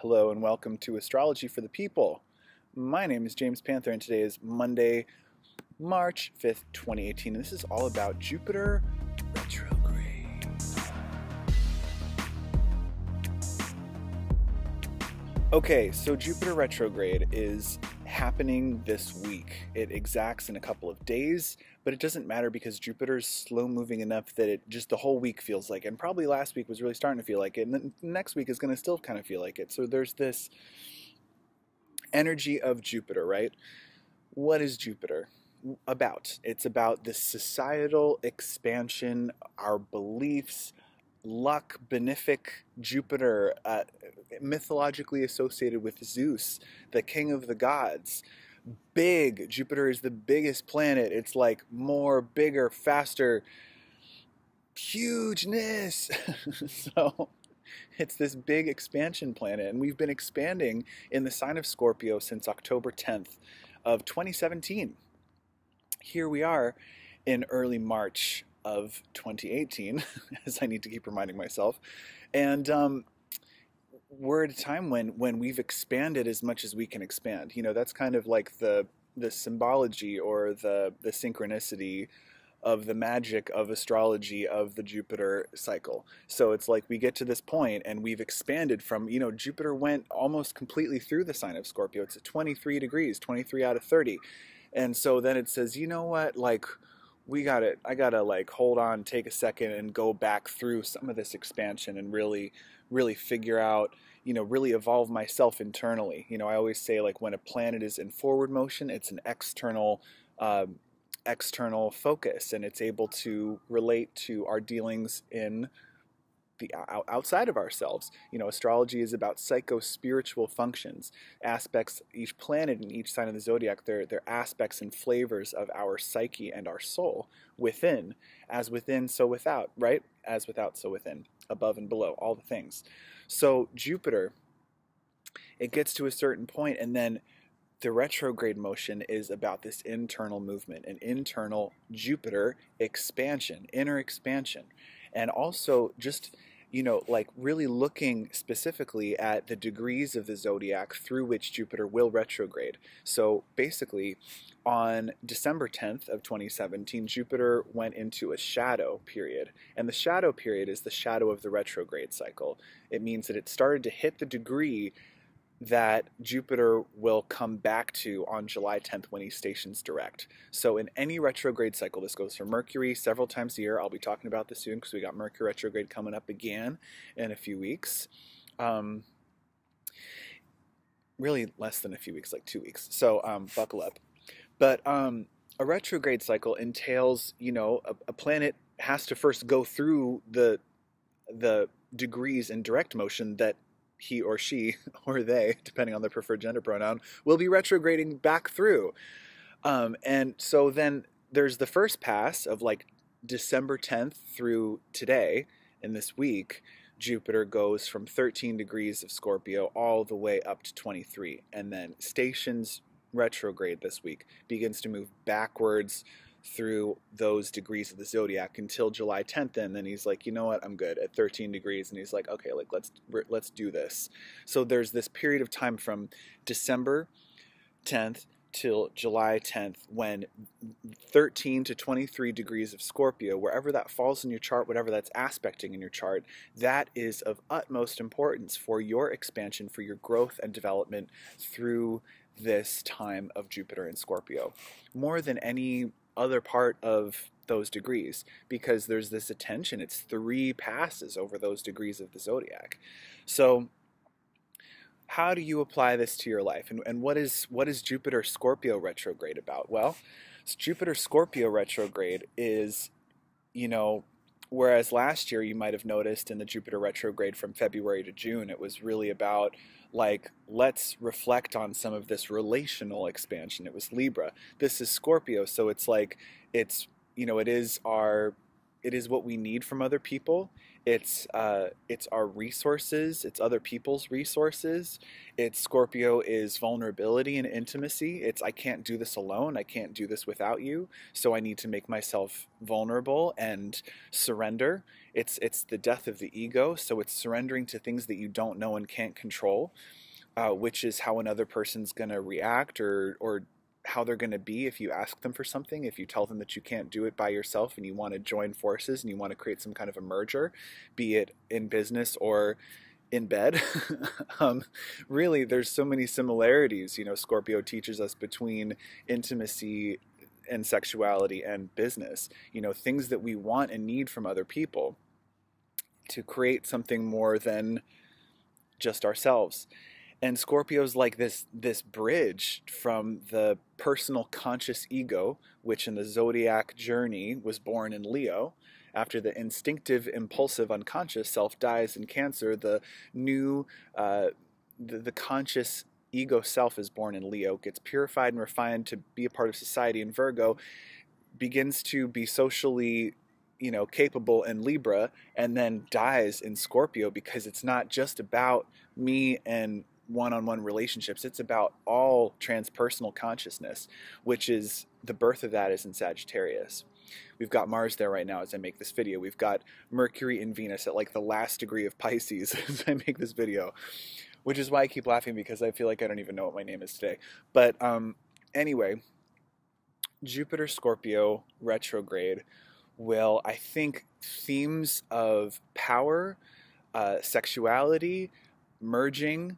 Hello and welcome to Astrology for the People. My name is James Panther and today is Monday, March 5th, 2018. And this is all about Jupiter Retrograde. Okay, so Jupiter Retrograde is happening this week. It exacts in a couple of days, but it doesn't matter because Jupiter's slow moving enough that it just the whole week feels like it. And probably last week was really starting to feel like it, and then next week is going to still kind of feel like it. So there's this energy of Jupiter, right? What is Jupiter about? It's about the societal expansion, our beliefs, luck, benefic Jupiter, mythologically associated with Zeus, the king of the gods. Big. Jupiter is the biggest planet. It's like more, bigger, faster, hugeness. So it's this big expansion planet, and we've been expanding in the sign of Scorpio since October 10th of 2017. Here we are in early March of 2018, as I need to keep reminding myself. And we're at a time when we've expanded as much as we can expand. You know, that's kind of like the symbology or the synchronicity of the magic of astrology of the Jupiter cycle. So it's like we get to this point and we've expanded from, you know, Jupiter went almost completely through the sign of Scorpio. It's at 23 degrees, 23 out of 30. And so then it says, you know what, like, I gotta like hold on, take a second and go back through some of this expansion and really figure out, you know, really evolve myself internally. You know, I always say, like, when a planet is in forward motion, it's an external focus, and it's able to relate to our dealings in the outside of ourselves. You know, astrology is about psycho-spiritual functions, aspects. Each planet in each sign of the zodiac, they're aspects and flavors of our psyche and our soul within. As within, so without, right? As without, so within. Above and below, all the things. So Jupiter, it gets to a certain point, and then the retrograde motion is about this internal movement, an internal Jupiter expansion, inner expansion. And also just, you know, like really looking specifically at the degrees of the zodiac through which Jupiter will retrograde. So basically, on December 10th of 2017, Jupiter went into a shadow period. And the shadow period is the shadow of the retrograde cycle. It means that it started to hit the degree that Jupiter will come back to on July 10th when he stations direct. So in any retrograde cycle, this goes for Mercury several times a year. I'll be talking about this soon because we got Mercury retrograde coming up again in a few weeks. Really less than a few weeks, like 2 weeks. So buckle up. But a retrograde cycle entails, you know, a planet has to first go through the degrees in direct motion that he or she or they, depending on their preferred gender pronoun, will be retrograding back through. And so then there's the first pass of like December 10th through today. In this week, Jupiter goes from 13 degrees of Scorpio all the way up to 23. And then stations retrograde this week, begins to move backwards through those degrees of the zodiac until July 10th, and then he's like, you know what, I'm good at 13 degrees, and he's like, okay, like let's do this. So there's this period of time from December 10th till July 10th when 13 to 23 degrees of Scorpio, wherever that falls in your chart, whatever that's aspecting in your chart, that is of utmost importance for your expansion, for your growth and development through this time of Jupiter in Scorpio, more than any other part of those degrees, because there's this attention. It's 3 passes over those degrees of the zodiac. So how do you apply this to your life? And what is Jupiter Scorpio retrograde about? Well, Jupiter Scorpio retrograde is, you know, whereas last year you might have noticed in the Jupiter retrograde from February to June, it was really about, like, let's reflect on some of this relational expansion. It was Libra. This is Scorpio, so it's like, it's, you know, it is what we need from other people. It's our resources, it's other people's resources. It's Scorpio is vulnerability and intimacy. It's I can't do this alone. I can't do this without you. So I need to make myself vulnerable and surrender. It's the death of the ego. So it's surrendering to things that you don't know and can't control, which is how another person's going to react, or how they're going to be if you ask them for something. If you tell them that you can't do it by yourself and you want to join forces and you want to create some kind of a merger, be it in business or in bed. Really, there's so many similarities. Scorpio teaches us between intimacy and sexuality and business, things that we want and need from other people to create something more than just ourselves. And Scorpio's like this bridge from the personal conscious ego, which in the zodiac journey was born in Leo. After the instinctive, impulsive, unconscious self dies in Cancer, the new, the conscious ego self is born in Leo, gets purified and refined to be a part of society in Virgo, begins to be socially capable in Libra, and then dies in Scorpio, because it's not just about me and one-on-one relationships. It's about all transpersonal consciousness, which is the birth of that is in Sagittarius. We've got Mars there right now as I make this video. We've got Mercury and Venus at like the last degree of Pisces as I make this video, which is why I keep laughing, because I feel like I don't even know what my name is today. But anyway, Jupiter Scorpio retrograde will, I think, themes of power, sexuality, merging,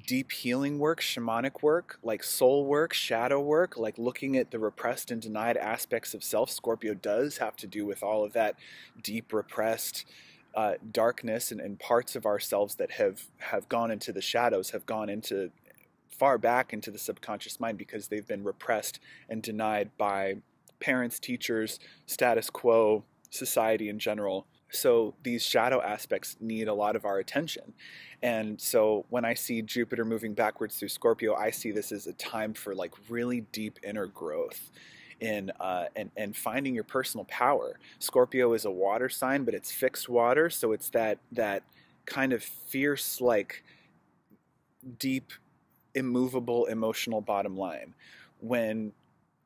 deep healing work, shamanic work, like soul work, shadow work, like looking at the repressed and denied aspects of self. Scorpio does have to do with all of that deep repressed darkness and parts of ourselves that have gone into the shadows, have gone into far back into the subconscious mind, because they've been repressed and denied by parents, teachers, status quo, society in general. So these shadow aspects need a lot of our attention. And so when I see Jupiter moving backwards through Scorpio, I see this as a time for like really deep inner growth in and finding your personal power. Scorpio is a water sign, but it's fixed water, so it's that kind of fierce, like deep, immovable, emotional bottom line. When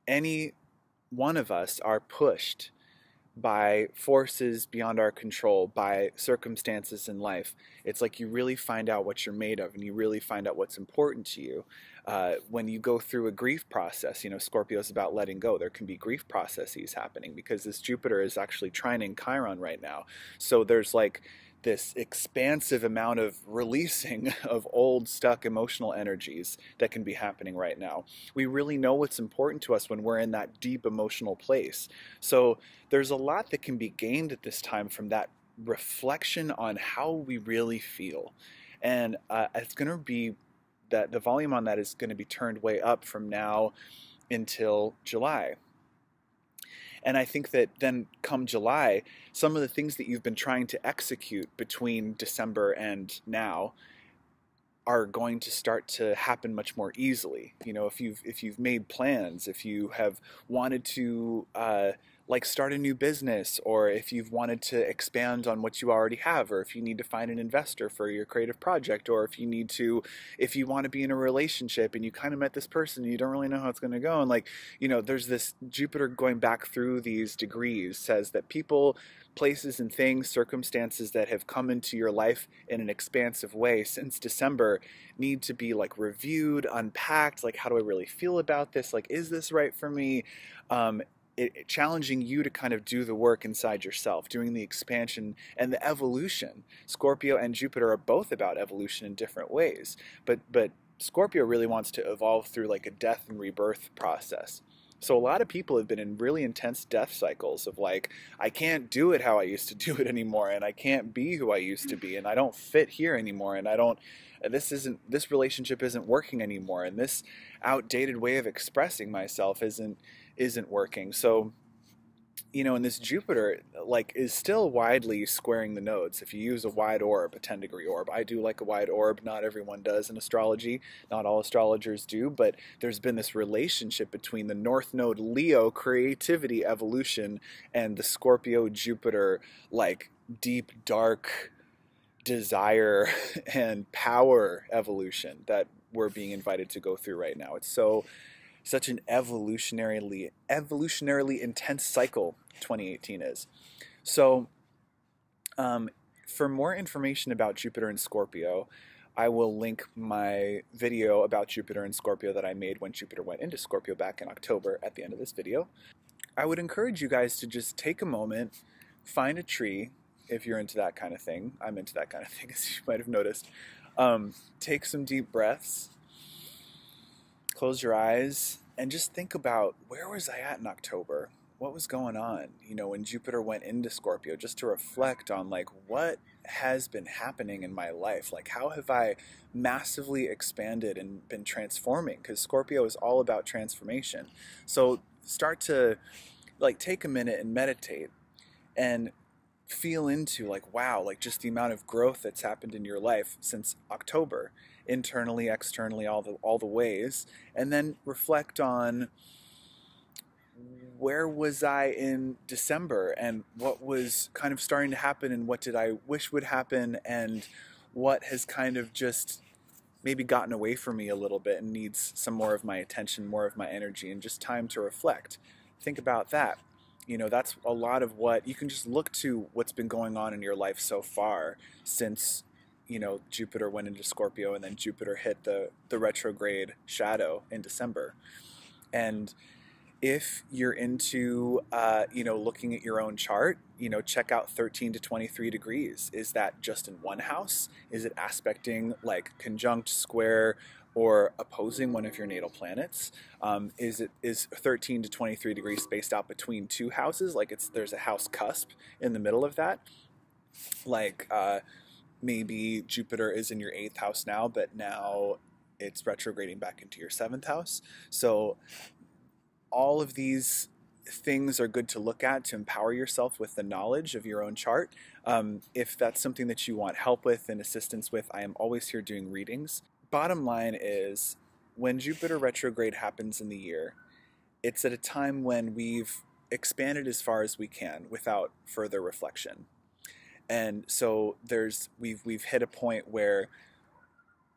any one of us are pushed by forces beyond our control, by circumstances in life, it's like you really find out what you're made of, and you really find out what's important to you. When you go through a grief process, Scorpio is about letting go. There can be grief processes happening because this Jupiter is actually trining Chiron right now. So there's like this expansive amount of releasing of old, stuck emotional energies that can be happening right now. We really know what's important to us when we're in that deep emotional place. So there's a lot that can be gained at this time from that reflection on how we really feel. And it's going to be that the volume on that is going to be turned way up from now until July. And I think that then come July, some of the things that you've been trying to execute between December and now are going to start to happen much more easily. If you've made plans, if you have wanted to like start a new business, or if you've wanted to expand on what you already have, or if you need to find an investor for your creative project, or if you want to be in a relationship and you kind of met this person and you don't really know how it's going to go, and like, there's this Jupiter going back through these degrees says that people, places and things, circumstances that have come into your life in an expansive way since December need to be like reviewed, unpacked, like how do I really feel about this, like is this right for me, challenging you to kind of do the work inside yourself, doing the expansion and the evolution. Scorpio and Jupiter are both about evolution in different ways, but Scorpio really wants to evolve through like a death and rebirth process. So a lot of people have been in really intense death cycles of like, I can't do it how I used to do it anymore, and I can't be who I used to be, and I don't fit here anymore, and this relationship isn't working anymore, and this outdated way of expressing myself isn't working. So, and this Jupiter like is still widely squaring the nodes. If you use a wide orb, a 10-degree orb, I do like a wide orb. Not everyone does in astrology. Not all astrologers do, but there's been this relationship between the North Node Leo creativity evolution and the Scorpio Jupiter like deep, dark desire and power evolution that we're being invited to go through right now. It's such an evolutionarily intense cycle 2018 is. So for more information about Jupiter and Scorpio, I will link my video about Jupiter and Scorpio that I made when Jupiter went into Scorpio back in October at the end of this video. I would encourage you guys to just take a moment, find a tree, if you're into that kind of thing. I'm into that kind of thing, as you might have noticed. Take some deep breaths, close your eyes, and just think about, where was I at in October? What was going on, you know, when Jupiter went into Scorpio, just to reflect on, like, what has been happening in my life? Like, how have I massively expanded and been transforming? Because Scorpio is all about transformation. So start to, like, take a minute and meditate and feel into, like, wow, like, just the amount of growth that's happened in your life since October, internally, externally, all the ways, and then reflect on, where was I in December, and what was kind of starting to happen, and what did I wish would happen, and what has kind of just maybe gotten away from me a little bit and needs some more of my attention, more of my energy, and just time to reflect. Think about that. You know, that's a lot of what you can just look to, what's been going on in your life so far since, you know, Jupiter went into Scorpio and then Jupiter hit the retrograde shadow in December. And if you're into, you know, looking at your own chart, you know, check out 13 to 23 degrees. Is that just in one house? Is it aspecting, like, conjunct, square, or opposing one of your natal planets? Is 13 to 23 degrees spaced out between two houses? Like, there's a house cusp in the middle of that? Like, maybe Jupiter is in your 8th house now, but now it's retrograding back into your 7th house. So all of these things are good to look at to empower yourself with the knowledge of your own chart. If that's something that you want help with and assistance with, I am always here doing readings. Bottom line is, when Jupiter retrograde happens in the year, it's at a time when we've expanded as far as we can without further reflection. And so we've hit a point where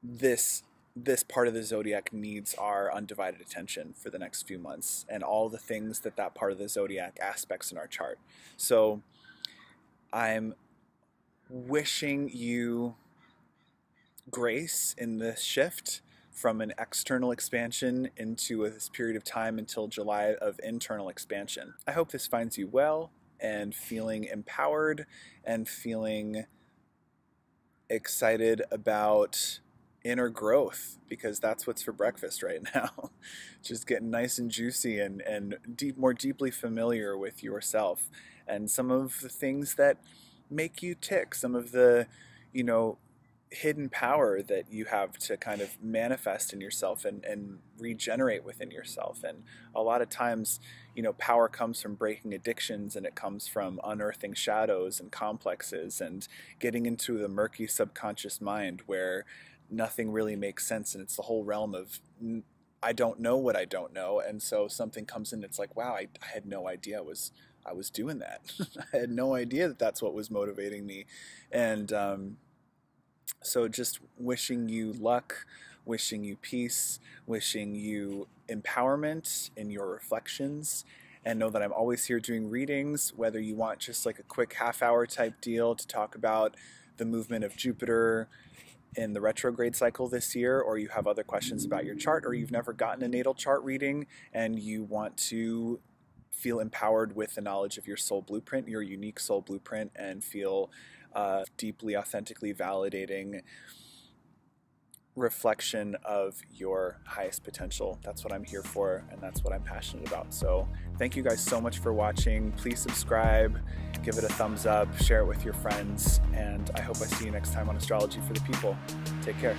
this part of the zodiac needs our undivided attention for the next few months, and all the things that part of the zodiac aspects in our chart. So I'm wishing you grace in this shift from an external expansion into this period of time until July of internal expansion. I hope this finds you well and feeling empowered and feeling excited about inner growth, because that's what's for breakfast right now. Just getting nice and juicy and more deeply familiar with yourself and some of the things that make you tick, some of the, you know, hidden power that you have to kind of manifest in yourself and regenerate within yourself. And a lot of times, you know, power comes from breaking addictions, and it comes from unearthing shadows and complexes and getting into the murky subconscious mind where nothing really makes sense, and it's the whole realm of I don't know what I don't know. And so something comes in, it's like, wow, I had no idea I was doing that. I had no idea that that's what was motivating me. And so just wishing you luck, wishing you peace, wishing you empowerment in your reflections, and know that I'm always here doing readings, whether you want just like a quick half-hour type deal to talk about the movement of Jupiter in the retrograde cycle this year, or you have other questions about your chart, or you've never gotten a natal chart reading and you want to feel empowered with the knowledge of your soul blueprint, your unique soul blueprint, and feel deeply, authentically validating reflection of your highest potential. That's what I'm here for, and that's what I'm passionate about. So thank you guys so much for watching. Please subscribe, give it a thumbs up, share it with your friends, and I hope I see you next time on Astrology for the People. Take care.